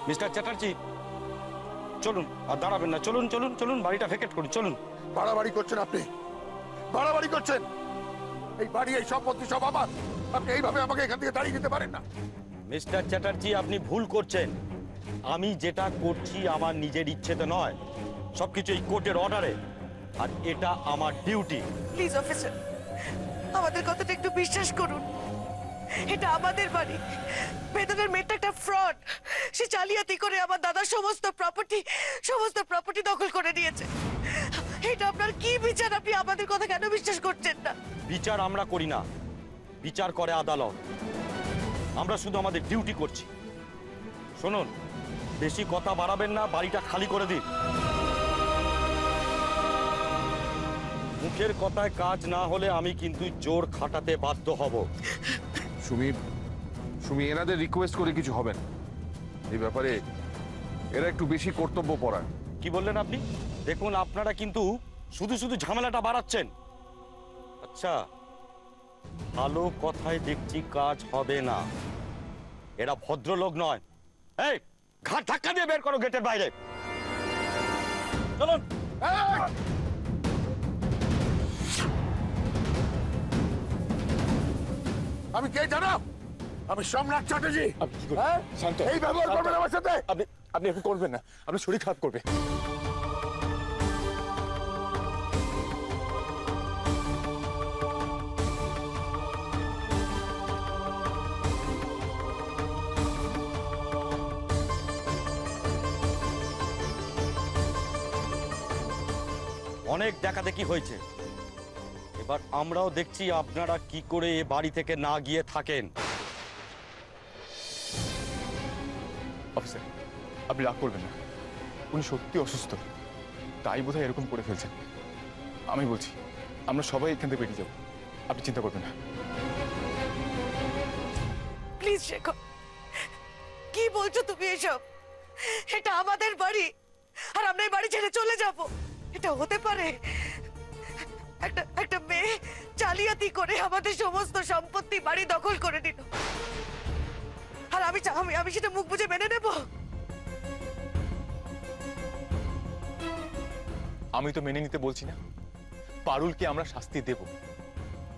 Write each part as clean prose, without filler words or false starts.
Mister Chatterjee চলুন, আর দাঁড়াবেন না, চলুন চলুন চলুন, বাড়িটা ভেকেট করুন, চলুন। বাড়াবাড়ি করছেন আপনি, বাড়াবাড়ি করছেন। এই বাড়ি, এই সম্পত্তি সব আমার। আপনি এইভাবে আমাকে এখান থেকে তাড়িয়ে দিতে পারেন না। মিস্টার চ্যাটার্জি, আপনি ভুল করছেন। আমি যেটা করছি আমার নিজের ইচ্ছেতে নয়, সবকিছু এই কোর্টের অর্ডারে, আর এটা আমার ডিউটি। প্লিজ অফিসার, আমাদের কথাটা একটু বিশ্বাস করুন। এটা আমাদের বাড়ি। বেদনের মেয়েটা একটা ফ্রড। সে জালিয়াতি করে আমার দাদার সমস্ত প্রপার্টি দখল করে নিয়েছে। এটা আপনার কি বিচার? আপনি আমাদের কথা কেন বিশ্বাস করছেন না? বিচার আমরা করি না, বিচার করে আদালত। আমরা শুধু আমাদের ডিউটি করছি। শুনুন, বেশি কথা বাড়াবেন না, বাড়িটা খালি করে দিন। মুখের কথায় কাজ না হলে আমি কিন্তু জোর খাটাতে বাধ্য হব। সুমি, এনাদের রিকোয়েস্ট করে কিছু হবে না। এই ব্যাপারে এরা একটু বেশি কর্তব্যপরায়ণ। কি বললেন আপনি? দেখুন, আপনারা কিন্তু শুধু শুধু ঝামেলাটা বাড়াচ্ছেন। আচ্ছা, ভালো কথায় দেখছি কাজ হবে না। এরা ভদ্রলোক নয়। এই, ঘাট ধাক্কা দিয়ে বের করো গেটের বাইরে। চলুন। আমি কে জানো? আমি সোমনাথ চ্যাটার্জি। শান্ত, এই ব্যবহার করবেন আমার সাথে? আপনি এখন করবেন না, আপনার শরীর খারাপ করবে। অনেক দেখাদেখি হয়েছে, এবার আমরাও দেখছি আপনারা কি করে এ বাড়ি থেকে না গিয়ে থাকেন। অফিসার, আপনি রাগ করবেন না। উনি সত্যি অসুস্থ, তাই বোধহয় এরকম করে ফেলছেন। আমি বলছি, আমরা সবাই এখান থেকে বেরিয়ে যাব। আপনি চিন্তা করবেন না। প্লিজ শেখর, কি বলছো তুমি এসব? এটা আমাদের বাড়ি, আর আমরা এই বাড়ি ছেড়ে চলে যাব? এটা হতে পারে? একটা মেয়ে জালিয়াতি করে আমাদের সমস্ত সম্পত্তি, বাড়ি দখল করে নিল, আর আমি সেটা মুখ বুজে মেনে নেব? আমি তো মেনে নিতে বলছি না। পারুলকে আমরা শাস্তি দেব,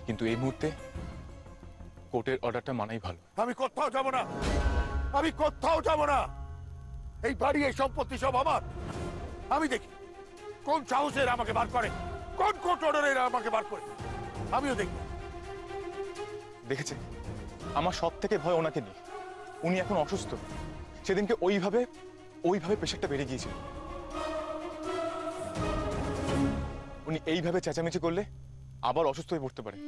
কিন্তু এই মুহূর্তে কোর্টের অর্ডারটা মানাই ভালো। আমি কোথাও যাব না, আমি কোথাও যাব না। এই বাড়ি, এই সম্পত্তি সব আমার। আমি দেখি কোন সাহসে এরা আমাকে বার করে, কোন কোর্ট অর্ডারে এরা আমাকে বার করে। আমিও দেখি। দেখেছে, আমার সব থেকে ভয় ওনাকে নিয়ে। উনি এখন অসুস্থ। সেদিনকে ওইভাবে প্রেশারটা বেড়ে গিয়েছিল। উনি এইভাবে চেঁচামেচি করলে আবার অসুস্থ হয়ে পড়তে পারে।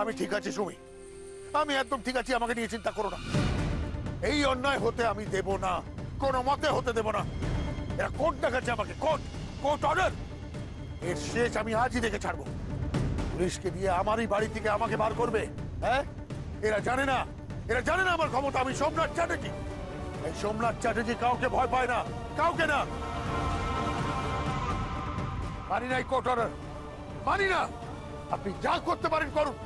আমি ঠিক আছি সুমি, আমি একদম ঠিক আছি। আমাকে নিয়ে চিন্তা করো না। এই অন্যায় হতে আমি দেব না, কোনো মতে হতে দেব না। এরা কোর্ট দেখাচ্ছে আমাকে, কোর্ট অর্ডার। এর শেষ আমি আজই দেখে ছাড়বো। পুলিশকে দিয়ে আমারই বাড়ি থেকে আমাকে বার করবে। হ্যাঁ, এরা জানে না আমার ক্ষমতা। আমি সোমনাথ চ্যাটার্জি। এই সোমনাথ চ্যাটার্জি কাউকে ভয় পায় না, কাউকে না। মানি নাই কোর্ট অর্ডার, মানি না। আপনি যা করতে পারেন করুন।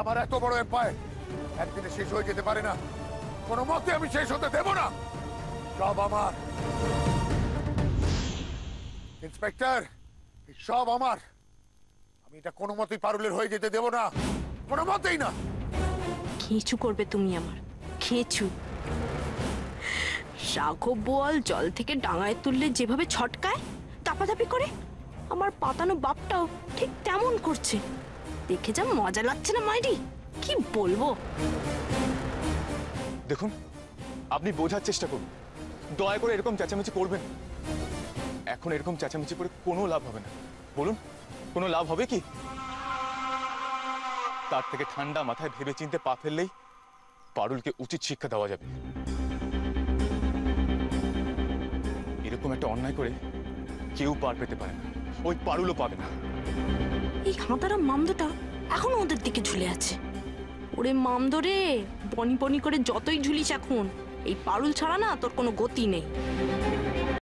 আমার এত বড় এম্পায়ার একদিনে শেষ হয়ে যেতে পারে না। কোনো মতে আমি শেষ হতে দেব না। সব আমার। ইন্সপেক্টর, সব আমার। আমি এটা কোনো মতেই পারুলের হয়ে যেতে দেব না, কোনো মতেই না। খেঁচু করবে তুমি আমার, খেঁচু। রাঘব বোয়াল জল থেকে ডাঙায় তুললে যেভাবে ছটকায়, দাপাদাপি করে, আমার পাতানো বাপটাও ঠিক তেমন করছে। দেখে যা মজা লাগছে না মাইরি, কি বলবো। দেখুন, আপনি বোঝার চেষ্টা করুন। দয়া করে এরকম চেঁচামেচি করবেন। এখন এরকম চেঁচামেচি করে কোনো লাভ হবে না। বলুন, কোনো লাভ হবে কি? তার থেকে ঠান্ডা মাথায় ভেবে চিন্তে পা ফেললেই পারুলকে উচিত শিক্ষা দেওয়া যাবে। এরকম একটা অন্যায় করে কেউ পার পেতে পারে না, ওই পারুলও পাবে না। এই হাঁদারা মামদোটা এখনো ওদের দিকে ঝুলে আছে। ওরে মামদো রে, বনি বনি করে যতই ঝুলিস এখন, এই পারুল ছাড়া না তোর কোনো গতি নেই।